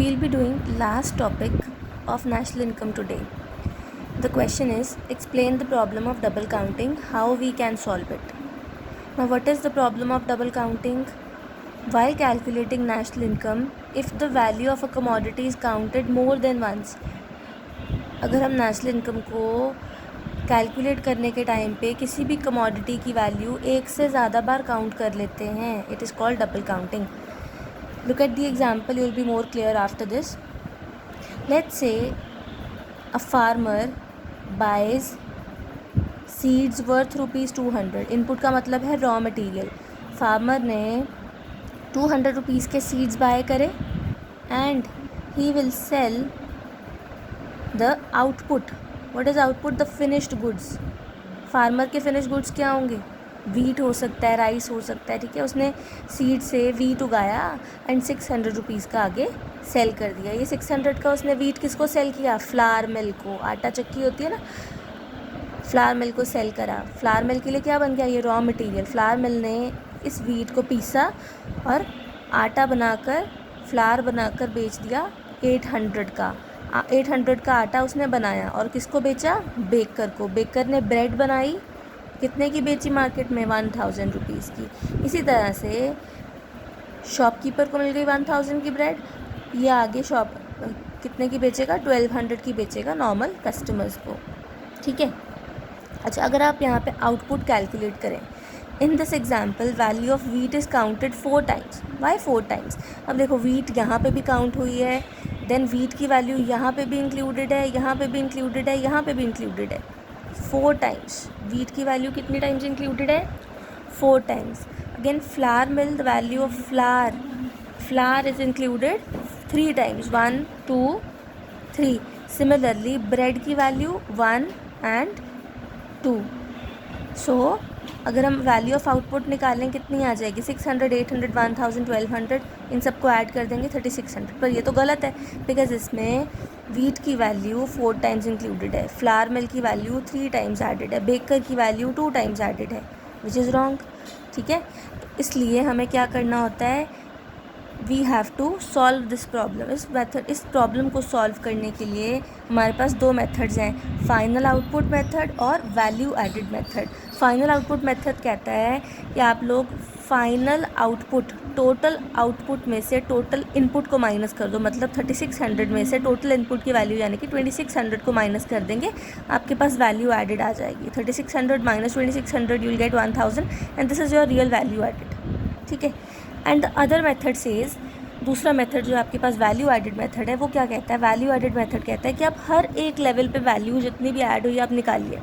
we'll be doing last topic of national income today. The question is, explain the problem of double counting, how we can solve it. Now, what is the problem of double counting? While calculating national income, if the value of a commodity is counted more than once, अगर हम national income को calculate करने के time पे किसी भी commodity की value एक से ज़्यादा बार काउंट कर लेते हैं, it is called double counting. Look at the example, you will be more clear after this. Let's say a farmer buys seeds worth ₹200. Input का मतलब है रॉ मटेरियल. फार्मर ने 200 रुपीज़ के सीड्स बाय करे and he will sell the output. What is output? The finished goods. Farmer के finished goods क्या होंगे? Wheat हो सकता है, राइस हो सकता है, ठीक है. उसने सीड से वीट उगाया एंड 600 रुपीज़ का आगे सेल कर दिया. ये 600 का उसने वीट किसको सेल किया? फ्लावर मिल को. आटा चक्की होती है ना, फ्लावर मिल को सेल करा. फ्लावर मिल के लिए क्या बन गया? ये रॉ मटेरियल. फ्लावर मिल ने इस वीट को पीसा और आटा बनाकर, फ्लावर बनाकर बेच दिया 800 का. 800 का आटा उसने बनाया और किसको बेचा? बेकर को. बेकर ने ब्रेड बनाई, कितने की बेची मार्केट में? 1000 रुपीज़ की. इसी तरह से शॉपकीपर को मिल गई 1000 की ब्रेड, ये आगे शॉप कितने की बेचेगा? 1200 की बेचेगा नॉर्मल कस्टमर्स को, ठीक है. अच्छा, अगर आप यहाँ पे आउटपुट कैलकुलेट करें, in this example value of wheat is counted 4 times. Why 4 times? अब देखो, वीट यहाँ पे भी काउंट हुई है, देन वीट की वैल्यू यहाँ पे भी इंक्लूडेड है, यहाँ पे भी इंक्लूडेड है, यहाँ पे भी इंक्लूडेड है. 4 टाइम्स. वीट की वैल्यू कितनी टाइम्स इंक्लूडेड है? 4 times. Again flower mill, the value of flower is included 3 times. 1 2 3. Similarly bread की वैल्यू 1 एंड 2. सो अगर हम वैल्यू ऑफ आउटपुट निकालें, कितनी आ जाएगी? 600, 800, 1000, 1200. इन सबको ऐड कर देंगे 3600. पर ये तो गलत है, बिकॉज इसमें वीट की वैल्यू 4 टाइम्स इंक्लूडेड है, फ्लावर मिल की वैल्यू 3 टाइम्स एडेड है, बेकर की वैल्यू 2 टाइम्स एडेड है, विच इज़ रॉन्ग, ठीक है. तो इसलिए हमें क्या करना होता है? We have to solve this problem. इस प्रॉब्लम को सॉल्व करने के लिए हमारे पास 2 मेथड्स हैं, फाइनल आउटपुट मेथड और value added method. Final output method कहता है कि आप लोग फाइनल आउटपुट, टोटल आउटपुट में से टोटल इनपुट को माइनस कर दो. मतलब 3600 में से टोटल इनपुट की वैल्यू यानी कि 2600 को माइनस कर देंगे, आपके पास वैल्यू एडेड आ जाएगी. 3600 minus 2600 you will get 1000 and this is your real value added, ठीक है. And the other method says, दूसरा मेथड जो आपके पास वैल्यू एडेड मेथड है, वो क्या कहता है? वैल्यू एडेड मेथड कहता है कि आप हर एक लेवल पे वैल्यू जितनी भी ऐड हुई आप निकालिए.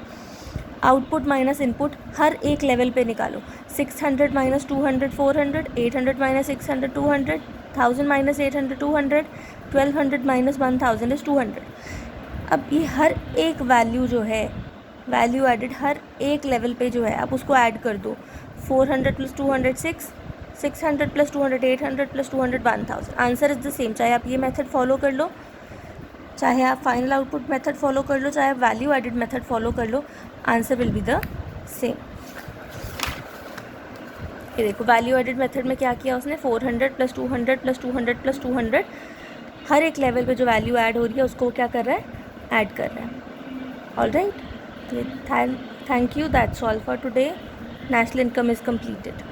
आउटपुट माइनस इनपुट हर एक लेवल पे निकालो. 600 minus 200 400, 800 minus 600 200, 1000 minus 800 200, 1200 minus 1000 is 200. अब ये हर एक वैल्यू जो है, वैल्यू एडेड हर एक लेवल पे जो है, आप उसको ऐड कर दो. 400 plus 200 6, 600 plus 200 800 plus 200 1000. Answer is the same. चाहे आप ये मेथड फॉलो कर लो, चाहे आप फाइनल आउटपुट मेथड फॉलो कर लो, चाहे आप वैल्यू एडेड मेथड फॉलो कर लो, answer will be the same. ये देखो, वैल्यू एडेड मेथड में क्या किया उसने? 400 प्लस 200 प्लस 200 प्लस 200, हर एक लेवल पे जो वैल्यू ऐड हो रही है उसको क्या कर रहा है? ऐड कर रहा है. All right, thank you. That's all for today. National income is completed.